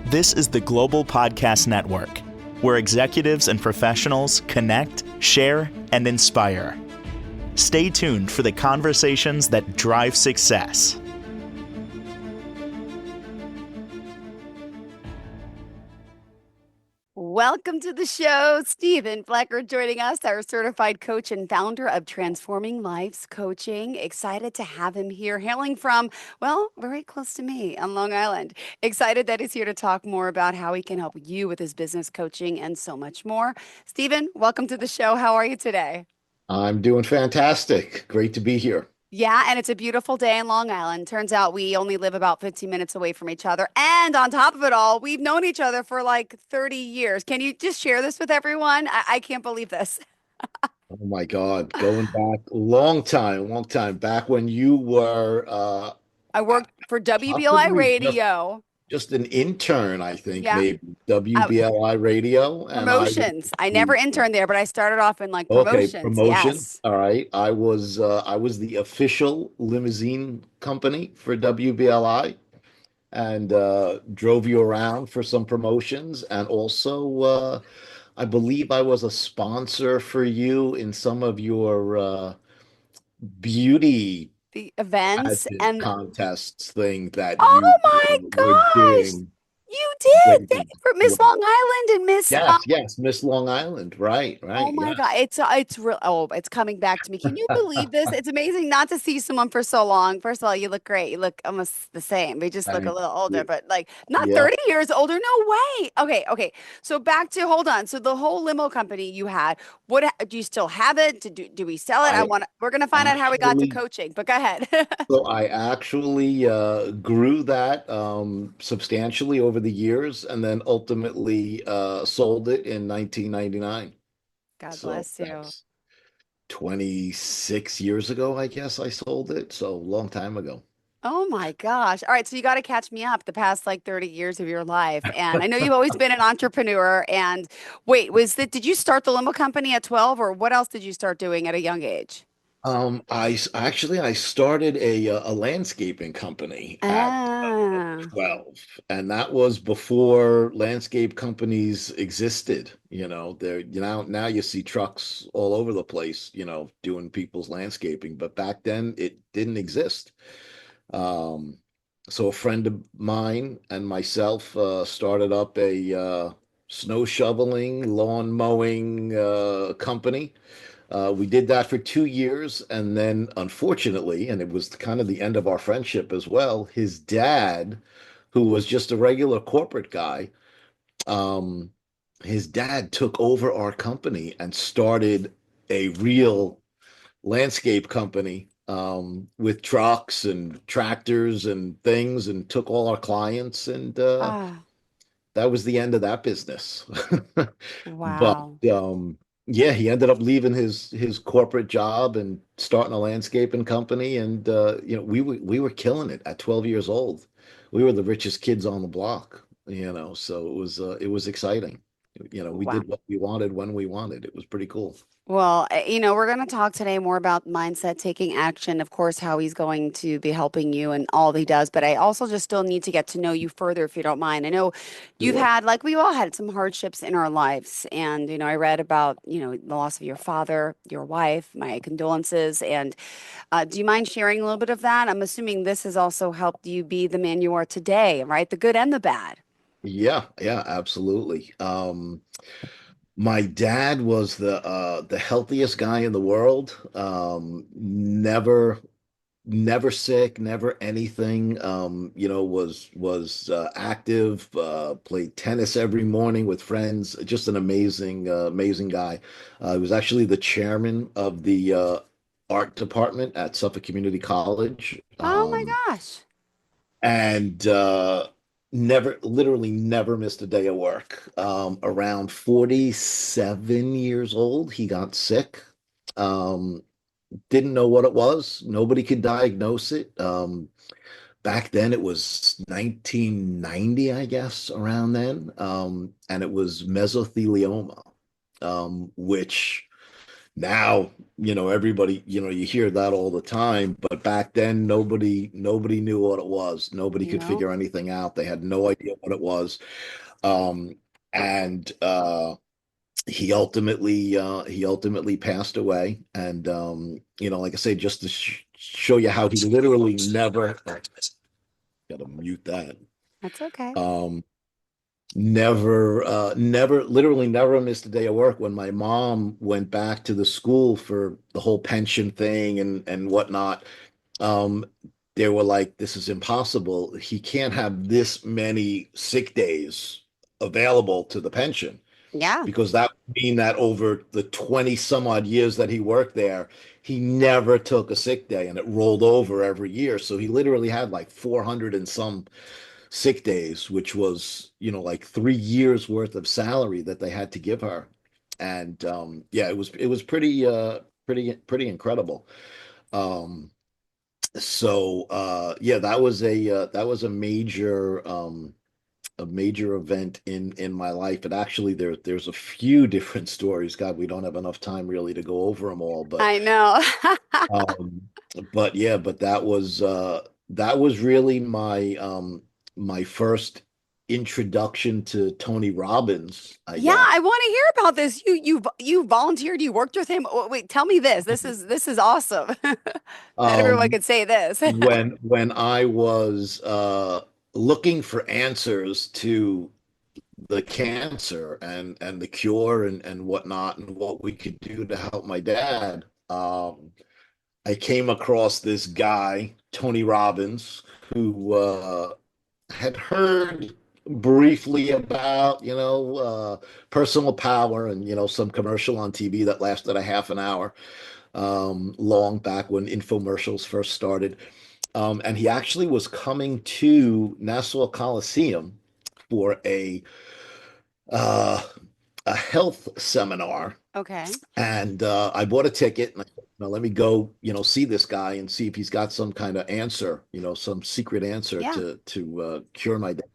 This is the Global Podcast Network, where executives and professionals connect, share, and inspire. Stay tuned for the conversations that drive success. Welcome to the show. Stephen Flecker joining us, our certified coach and founder of Transforming Lives Coaching. Excited to have him here, hailing from, well, very close to me on Long Island. Excited that he's here to talk more about how he can help you with his business coaching and so much more. Stephen, welcome to the show. How are you today? I'm doing fantastic. Great to be here. Yeah, and it's a beautiful day in Long Island. Turns out we only live about 15 minutes away from each other. And on top of it all, we've known each other for like 30 years. Can you just share this with everyone? I can't believe this. Oh my God, going back long time, back when you were I worked for WBLI possibly Radio. just an intern, I think, Yeah. maybe Uh, WBLI Radio, and I was Promotions. I never the interned there, but I started off in like okay promotions. promotion. Yes. All right, I was the official limousine company for WBLI and drove you around for some promotions, and also I believe I was a sponsor for you in some of your beauty The events pageant and contests thing that oh you my were gosh, doing you did. when, Thank you for Miss when Long Island and Miss yes, Miss Long Island. Right, Oh right, my God, yes. it's real. Oh, it's coming back to me. Can you believe this? It's amazing not to see someone for so long. First of all, you look great. You look almost the same. We just look a Thank little older, you. but like not Yeah. 30 years older. No way. Okay. So back to hold on. So the whole limo company you had, do you still have it? Do we sell it? I We're gonna find out how we got to actually coaching, but go ahead. grew that substantially over the years and then ultimately sold it in 1999. God So bless you. that's 26 years ago, I guess I sold it. So a long time ago. Oh my gosh. All right. So you got to catch me up the past like 30 years of your life. And I know you've always been an entrepreneur. And wait, did you start the limo company at 12 or what else did you start doing at a young age? I started a landscaping company at Ah, 12, and that was before landscape companies existed. Now you see trucks all over the place, doing people's landscaping, but back then it didn't exist. Um, so a friend of mine and myself started up a snow shoveling, lawn mowing company. We did that for 2 years, and then unfortunately, and it was kind of the end of our friendship as well, his dad, who was just a regular corporate guy, um, his dad took over our company and started a real landscape company with trucks and tractors and things, and took all our clients, and ah, that was the end of that business. But wow. yeah, he ended up leaving his corporate job and starting a landscaping company, and we were killing it at 12 years old. We were the richest kids on the block, so it was exciting. We Wow. did what we wanted when we wanted. It was pretty cool. Well, we're going to talk today more about mindset, taking action, of course, how he's going to be helping you and all he does. But I also just still need to get to know you further, if you don't mind. I know you've Sure. had, like we all had, some hardships in our lives. And, I read about, the loss of your father, your wife, my condolences. And do you mind sharing a little bit of that? I'm assuming this has also helped you be the man you are today, right? The good and the bad. Yeah, yeah, absolutely. My dad was the healthiest guy in the world. Never sick, never anything. Was active, played tennis every morning with friends. Just an amazing guy. He was actually the chairman of the art department at Suffolk Community College. Oh my gosh. And literally never missed a day of work. Around 47 years old, he got sick. Um, didn't know what it was. Nobody could diagnose it. Back then, it was 1990, I guess, around then. And it was mesothelioma, which Now, everybody, you hear that all the time, but back then nobody knew what it was. Nobody could No, figure anything out. They had no idea what it was. Um, and he ultimately passed away. And like I say, just to show you how he literally never, gotta mute that. that's okay. Um, never, literally never missed a day of work. When my mom went back to the school for the whole pension thing and whatnot, um, they were like, "This is impossible. He can't have this many sick days available to the pension." Yeah. Because that would mean that over the 20 some odd years that he worked there, he never took a sick day and it rolled over every year. So he literally had like 400 and some sick days, which was, like 3 years worth of salary that they had to give her. And yeah, it was pretty incredible. Um, so yeah, that was a major event in my life. And actually there's a few different stories. God, we don't have enough time really to go over them all, but I know. um yeah, but that was really my first introduction to Tony Robbins, I Yeah, guess. I want to hear about this. You volunteered, you worked with him. Oh, wait, tell me this. This is awesome. Not everyone Um could say this. when I was looking for answers to the cancer and the cure and whatnot and what we could do to help my dad, I came across this guy, Tony Robbins, who had heard briefly about, personal power and, some commercial on TV that lasted a half an hour, long back when infomercials first started. And he actually was coming to Nassau Coliseum for uh, a health seminar. Okay. And I bought a ticket and I said, let me go, see this guy and see if he's got some kind of answer, some secret answer Yeah. to cure my dad.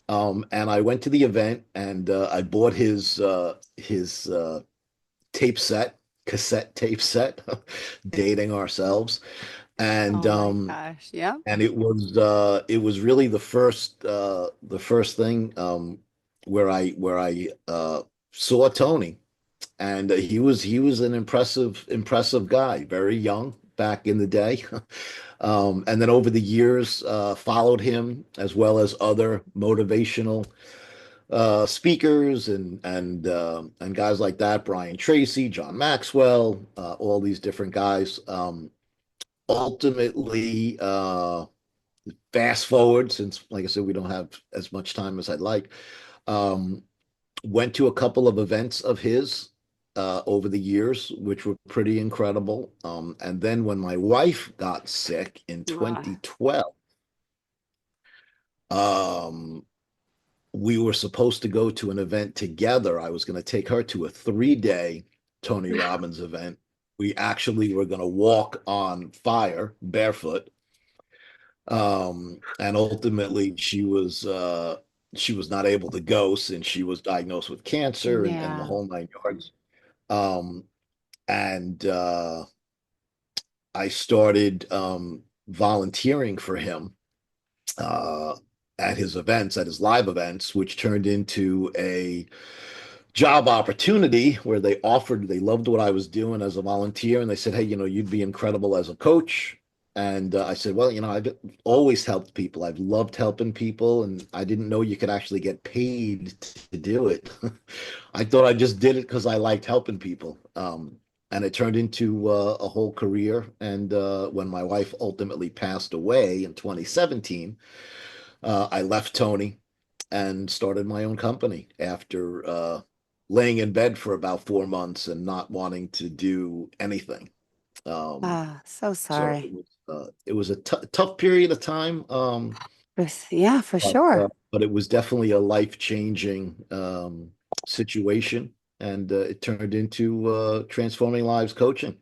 And I went to the event and I bought his tape set, cassette tape set, dating ourselves. And Oh my gosh. Yep. it was really the first thing where I saw Tony. And he was an impressive guy, very young back in the day. And then over the years, followed him as well as other motivational speakers and guys like that, Brian Tracy, John Maxwell, all these different guys. Ultimately, fast forward, since, like I said, we don't have as much time as I'd like. Um, Went to a couple of events of his over the years, which were pretty incredible. And then when my wife got sick in Uh, 2012, um, we were supposed to go to an event together. I was going to take her to a 3-day Tony Robbins event. We actually were going to walk on fire barefoot. And ultimately she was not able to go since she was diagnosed with cancer and the yeah. whole 9 yards. Um, and I started volunteering for him uh, at his events, at his live events, which turned into a job opportunity where they loved what I was doing as a volunteer, and they said, "Hey, you'd be incredible as a coach." And I said, "Well, I've always helped people. I've loved helping people, and I didn't know you could actually get paid to do it. I thought I just did it because I liked helping people." And it turned into a whole career. And when my wife ultimately passed away in 2017, I left Tony and started my own company after laying in bed for about 4 months and not wanting to do anything. Um, Ah, so so sorry. it was a tough period of time, Yeah, for but sure. it was definitely a life-changing situation, and it turned into transforming lives coaching.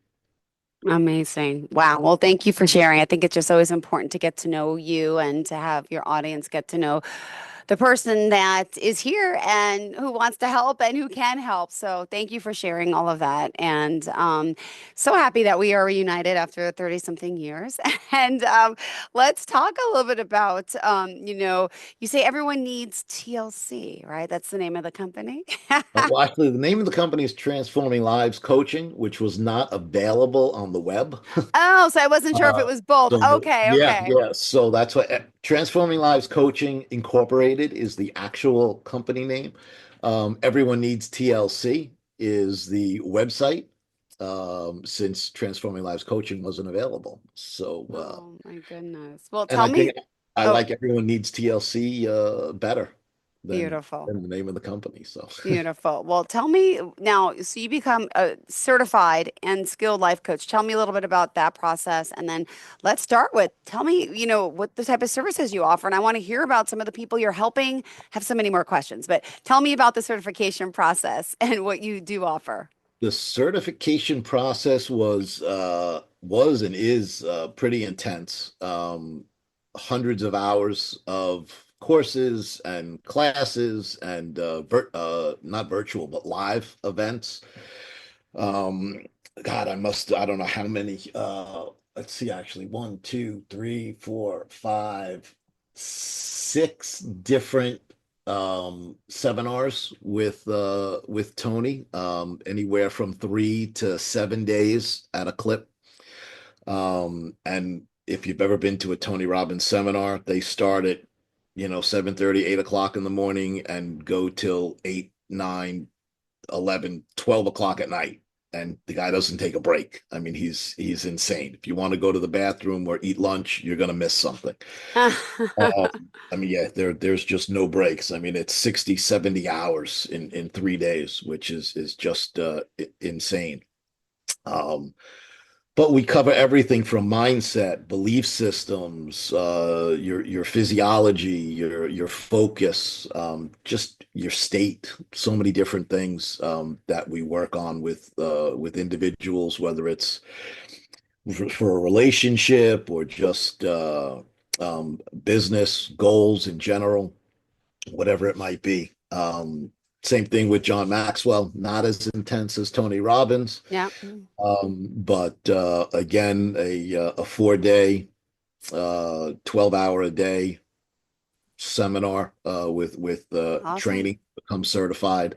Amazing. Wow. Well, thank you for sharing. I think it's just always important to get to know you and to have your audience get to know the person that is here and who wants to help and who can help. So thank you for sharing all of that. And so happy that we are reunited after 30 something years. And let's talk a little bit about, you say everyone needs TLC, right? That's the name of the company. Well, actually, the name of the company is Transforming Lives Coaching, which was not available on the web. Oh, so I wasn't sure if it was both. Okay, Yeah, okay. yeah. So that's what Transforming Lives Coaching Incorporated is the actual company name. Everyone Needs TLC is the website, since Transforming Lives Coaching wasn't available. So, Oh my goodness. Well, and tell I me. think I Oh, like Everyone Needs TLC better than beautiful. than the name of the company. So. Beautiful. Well, tell me now, so you become a certified and skilled life coach. Tell me a little bit about that process. And then let's start with tell me, what the type of services you offer. And I want to hear about some of the people you're helping. Have so many more questions, but tell me about the certification process and what you do offer. The certification process was and is pretty intense. Hundreds of hours of courses and classes and not virtual but live events. Um, God, I don't know how many. Let's see, actually, one, two, three, four, five, six different seminars with Tony, anywhere from 3 to 7 days at a clip. And if you've ever been to a Tony Robbins seminar, they start at 7:30, 8 o'clock in the morning and go till 8, 9, 11, 12 o'clock at night. And the guy doesn't take a break. I mean, he's insane. If you want to go to the bathroom or eat lunch, you're gonna miss something. Uh, I mean, yeah, there's just no breaks. I mean, it's 60, 70 hours in 3 days, which is just insane. Um, but we cover everything from mindset, belief systems, your physiology, your focus, just your state. So many different things that we work on with individuals, whether it's for a relationship or just business goals in general, whatever it might be. Same thing with John Maxwell, not as intense as Tony Robbins. Yeah. But again, a 4 day, 12 hour a day seminar with Awesome. training, become certified.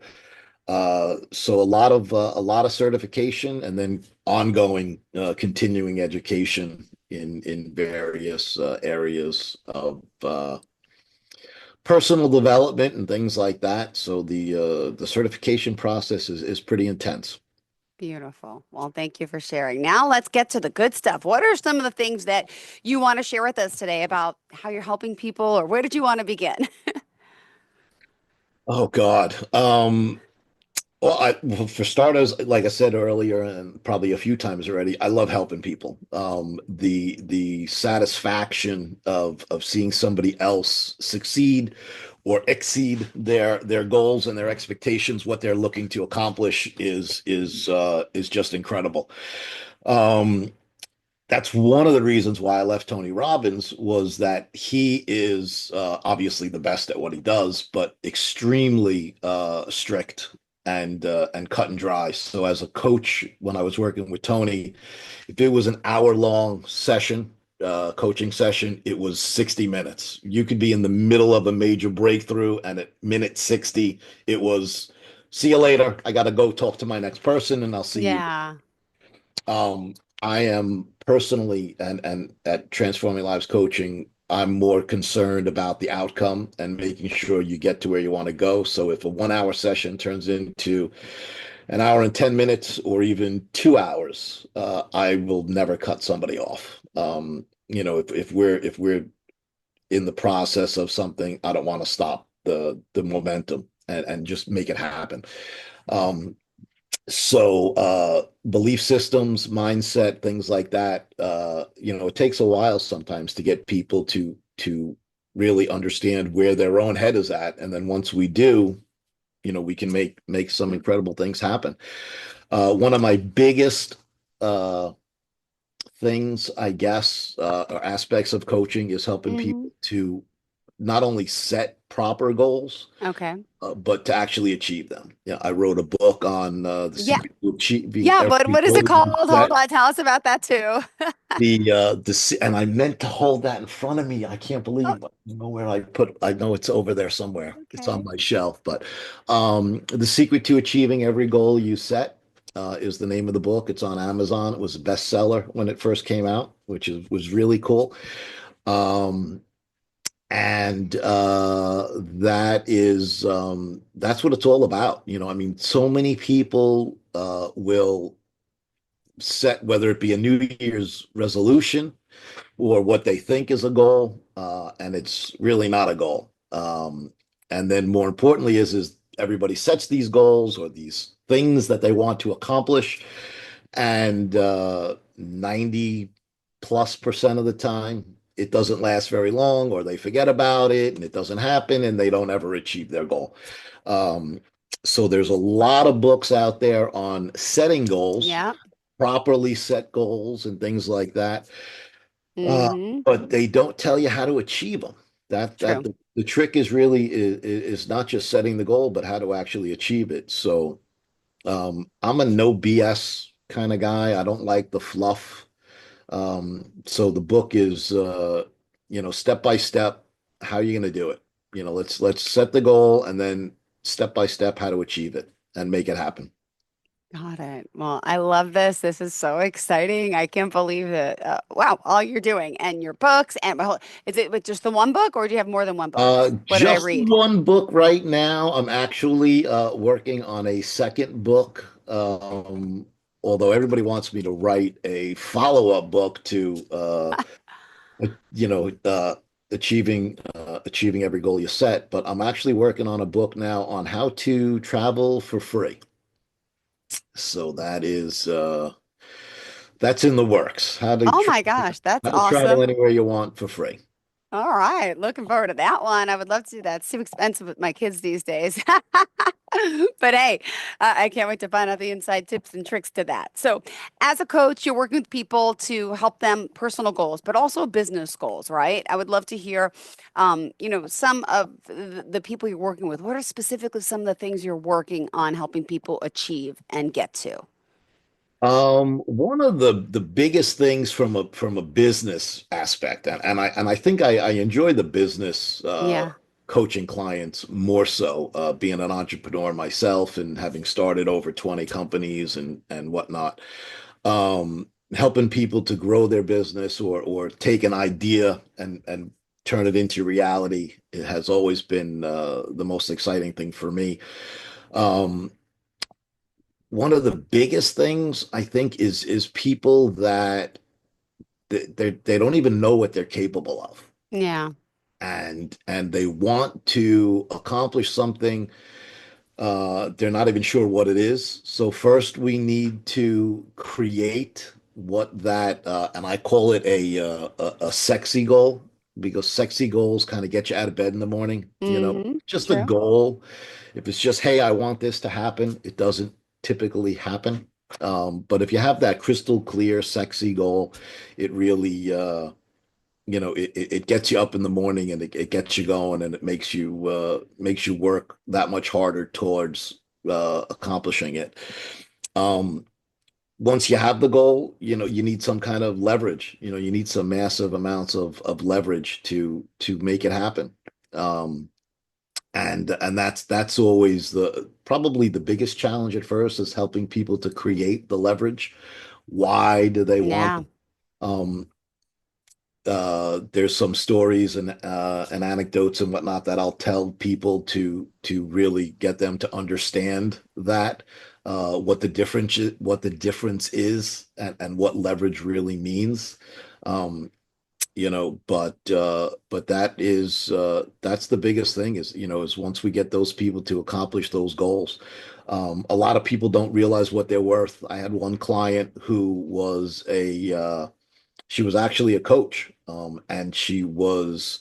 So a lot of certification and then ongoing continuing education in various areas of personal development and things like that. So the certification process is pretty intense. Beautiful. Well, thank you for sharing. Now let's get to the good stuff. What are some of the things that you want to share with us today about how you're helping people, or where did you want to begin? Oh God. Well, for starters, like I said earlier, and probably a few times already, I love helping people. The satisfaction of seeing somebody else succeed or exceed their goals and their expectations, what they're looking to accomplish is just incredible. Um, that's one of the reasons why I left Tony Robbins was that he is obviously the best at what he does, but extremely strict and cut and dry. So as a coach, when I was working with Tony, if it was an hour-long session, coaching session, it was 60 minutes. You could be in the middle of a major breakthrough, and at minute 60, it was, see you later. I got to go talk to my next person, and I'll see you. Yeah. Um, I am personally and at Transforming Lives Coaching, I'm more concerned about the outcome and making sure you get to where you want to go. So if a 1 hour session turns into an hour and 10 minutes or even 2 hours, I will never cut somebody off. If we're in the process of something, I don't want to stop the momentum and just make it happen. Um, so belief systems, mindset, things like that, it takes a while sometimes to get people to really understand where their own head is at. And then once we do, we can make some incredible things happen. One of my biggest uh things, I guess, or aspects of coaching is helping Hmm. people to not only set proper goals, Okay. but to actually achieve them. Yeah, I wrote a book on the Yeah. secret to achieving Yeah. every What is it goal you called? Hold set. on. Tell us about that too. And I meant to hold that in front of me. I can't Oh, believe I don't know where I put. I know it's over there somewhere. It's on okay. my shelf. But the secret to achieving every goal you set is the name of the book. It's on Amazon. It was a bestseller when it first came out, which was really cool. Um, and that's what it's all about. I mean, so many people will set, whether it be a New Year's resolution or what they think is a goal, and it's really not a goal. And then more importantly is everybody sets these goals or these things that they want to accomplish, and 90+% of the time it doesn't last very long, or they forget about it and it doesn't happen and they don't ever achieve their goal. Um, so there's a lot of books out there on setting goals, Yeah. properly set goals and things like that. Uh, Mm-hmm. but they don't tell you how to achieve them. That True. the trick is really is not just setting the goal, but how to actually achieve it. So I'm a no BS kind of guy. I don't like the fluff. So the book is step by step, how you're going to do it. Let's set the goal and then step by step how to achieve it and make it happen. Got it. Well, I love this. This is so exciting. I can't believe it. Wow, all you're doing and your books and well, is it with just the one book or do you have more than one book? What did I Just read? one book right now. I'm actually working on a second book. Although everybody wants me to write a follow-up book to you know, achieving every goal you set. But I'm actually working on a book now on how to travel for free. So that's in the works. Oh my gosh, that's How to travel awesome. anywhere you want for free. All right, looking forward to that one. I would love to do that. It's too expensive with my kids these days. But hey, I can't wait to find out the inside tips and tricks to that. So, as a coach, you're working with people to help them personal goals, but also business goals, right? I would love to hear, some of the people you're working with. What are specifically some of the things you're working on helping people achieve and get to? One of the biggest things from a business aspect, and I think I enjoy the business Yeah. coaching clients more so, being an entrepreneur myself and having started over 20 companies and whatnot. Helping people to grow their business or take an idea and turn it into reality. It has always been the most exciting thing for me. Um, One of the biggest things I think is people that they don't even know what they're capable of, Yeah. and they want to accomplish something. They're not even sure what it is. So first we need to create what that, and I call it a sexy goal, because sexy goals kind of get you out of bed in the morning. Mm-hmm. Just a True. goal. If it's just, hey, I want this to happen, it doesn't typically happen. But if you have that crystal clear, sexy goal, it really, it gets you up in the morning, and it gets you going, and it makes you work that much harder towards accomplishing it. Um, Once you have the goal, you need some kind of leverage. You need some massive amounts of leverage to make it happen. Um, and that's always the probably the biggest challenge at first, is helping people to create the leverage. Why do they want Yeah. it? Um, there's some stories and anecdotes and whatnot that I'll tell people to really get them to understand that, what the difference is, and what leverage really means. Um, but that's the biggest thing, is once we get those people to accomplish those goals. A lot of people don't realize what they're worth. I had one client who was she was actually a coach, and she was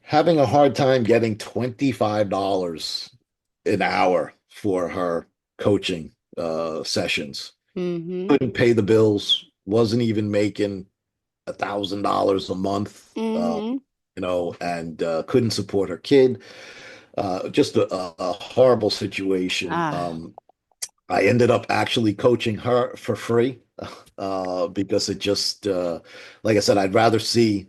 having a hard time getting $25 an hour for her coaching sessions. Mm-hmm. Couldn't pay the bills, wasn't even making $1,000 a month. Mm-hmm. and couldn't support her kid. Just a horrible situation. Ah, I ended up actually coaching her for free because it just, like I said, I'd rather see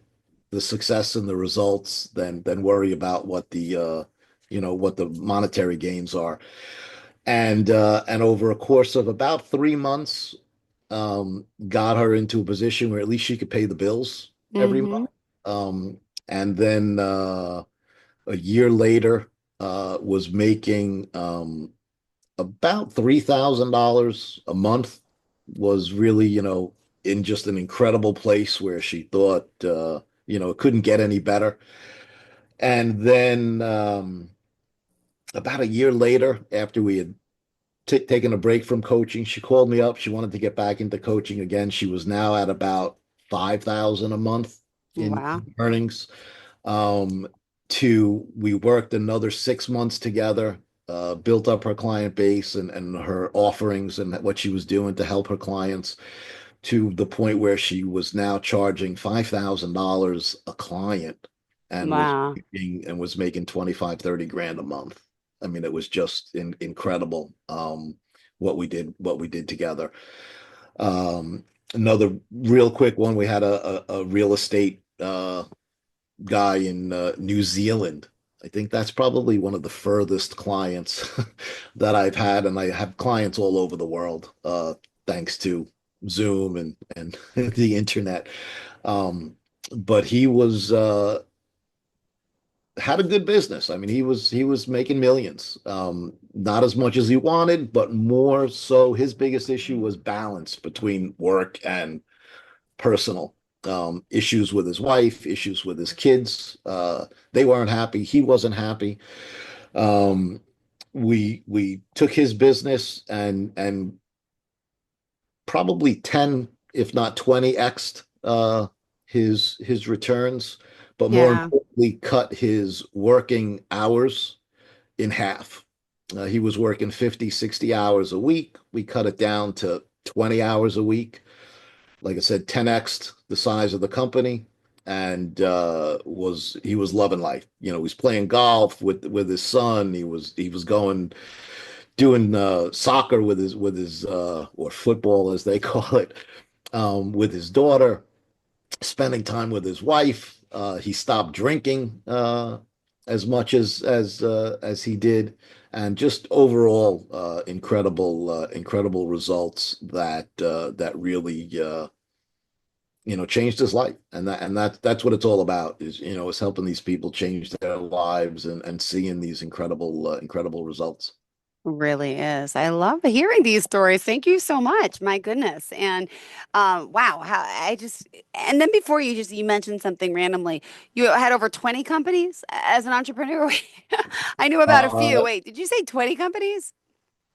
the success and the results than worry about what the monetary gains are. And over a course of about 3 months, got her into a position where at least she could pay the bills every mm-hmm. month. And then a year later, was making about $3,000 a month. Was really, in just an incredible place where she thought, it couldn't get any better. And then about a year later, after we had taken a break from coaching, she called me up. She wanted to get back into coaching again. She was now at about 5,000 a month Wow. in earnings. Um, we worked another 6 months together, built up her client base and her offerings and what she was doing to help her clients to the point where she was now charging $5,000 a client and Wow. was making 25, 30 grand a month. I mean, it was just incredible, what we did together. Um, Another real quick one, we had a real estate guy in New Zealand. I think that's probably one of the furthest clients that I've had, and I have clients all over the world, thanks to Zoom and the internet. Um, but he was had a good business. I mean, he was making millions. Not as much as he wanted, but more so his biggest issue was balance between work and personal. Issues with his wife, issues with his kids. They weren't happy. He wasn't happy. Um, we took his business and probably 10, if not 20x his returns, but more Yeah. importantly, cut his working hours in half. He was working 50, 60 hours a week. We cut it down to 20 hours a week. Like I said, 10x the size of the company, and he was loving life. He's playing golf with his son. He was going doing soccer with his or football as they call it, with his daughter, spending time with his wife. He stopped drinking as much as he did, and just overall incredible results that really changed his life. And that's what it's all about, is helping these people change their lives and seeing these incredible results. Really is. I love hearing these stories. Thank you so much. My goodness. And wow, how I just and then before you mentioned something randomly. You had over 20 companies as an entrepreneur. I knew about a few. Uh, Wait, did you say 20 companies?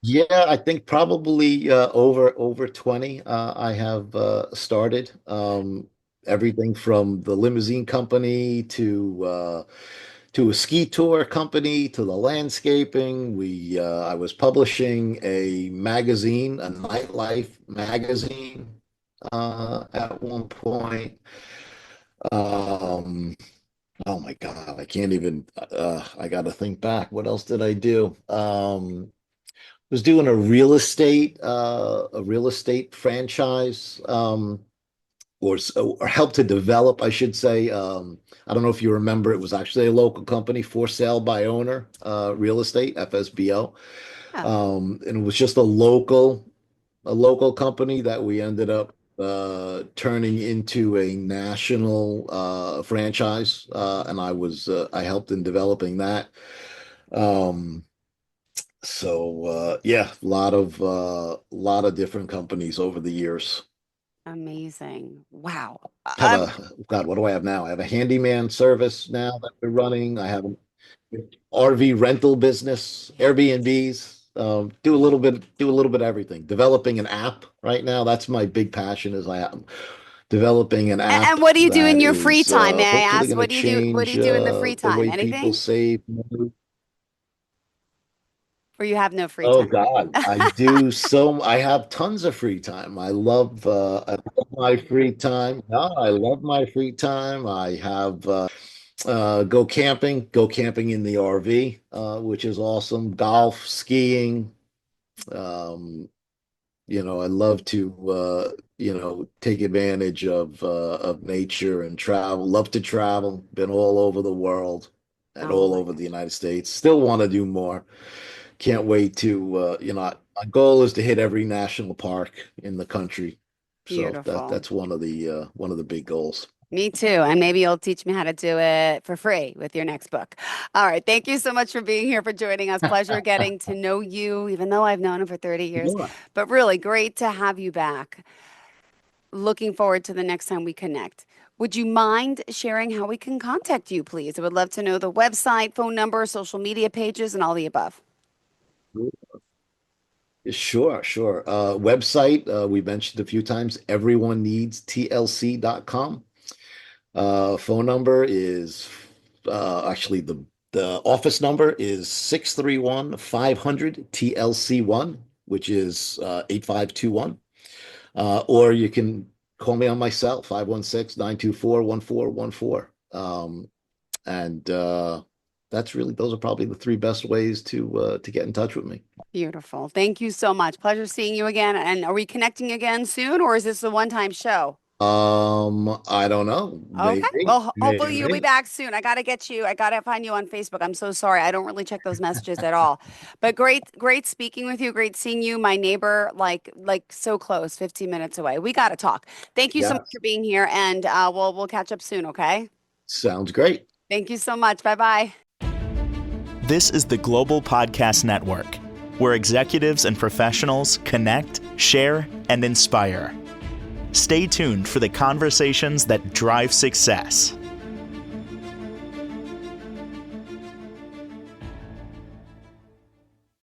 yeah, I think probably over 20 I have started. Everything from the limousine company to a ski tour company to the landscaping. I was publishing a magazine, a nightlife magazine, at one point. Um, oh my God, I can't even, I got to think back. What else did I do? Was doing a real estate franchise, or help to develop, I should say. I don't know if you remember, it was actually a local company, for sale by owner, real estate, FSBO. Oh, And it was just a local company that we ended up turning into a national franchise. And I helped in developing that. Um, yeah, a lot of different companies over the years. amazing. Wow. Have a God, what do I have now? I have a handyman service now that we're running. I have an RV rental business, Airbnbs. Do a little bit of everything. Developing an app right now. That's my big passion. Is I am developing an app And what do you do in that your free is time? May I hopefully ask? going to What do change you do in the free the time? way people Anything? save money. Or you have no free Oh time? God, I have tons of free time. I love my free time. No, I love my free time. Go camping in the RV, which is awesome. Golf, skiing. Um, I love to take advantage of nature and travel. Love to travel. Been all over the world and Oh all my over the gosh. United States. Still want to do more. Can't wait to my goal is to hit every national park in the country. So Beautiful. that's one of the big goals. Me too. And maybe you'll teach me how to do it for free with your next book. All right. Thank you so much for being here, for joining us. Pleasure getting to know you, even though I've known him for 30 years. Sure. But really great to have you back. Looking forward to the next time we connect. Would you mind sharing how we can contact you, please? I would love to know the website, phone number, social media pages, and all the above. Sure, sure. Website, we mentioned a few times, everyone needs TLC.com. Phone number is actually the office number is 631-500 TLC1, which is 8521. Or you can call me on my cell, 516-924-1414. And those are probably the three best ways to get in touch with me. Beautiful. Thank you so much. Pleasure seeing you again. And are we connecting again soon, or is this a one-time show? I don't know. Okay. Maybe, Well, hopefully you'll be maybe. back soon. I got to get you. I got to find you on Facebook. I'm so sorry. I don't really check those messages at all. But great speaking with you. Great seeing you. My neighbor, like so close, 15 minutes away. We got to talk. Thank you so much Yes, for being here, and we'll catch up soon. Okay. sounds great. Thank you so much. Bye bye. This is the Global Podcast Network, where executives and professionals connect, share, and inspire. Stay tuned for the conversations that drive success.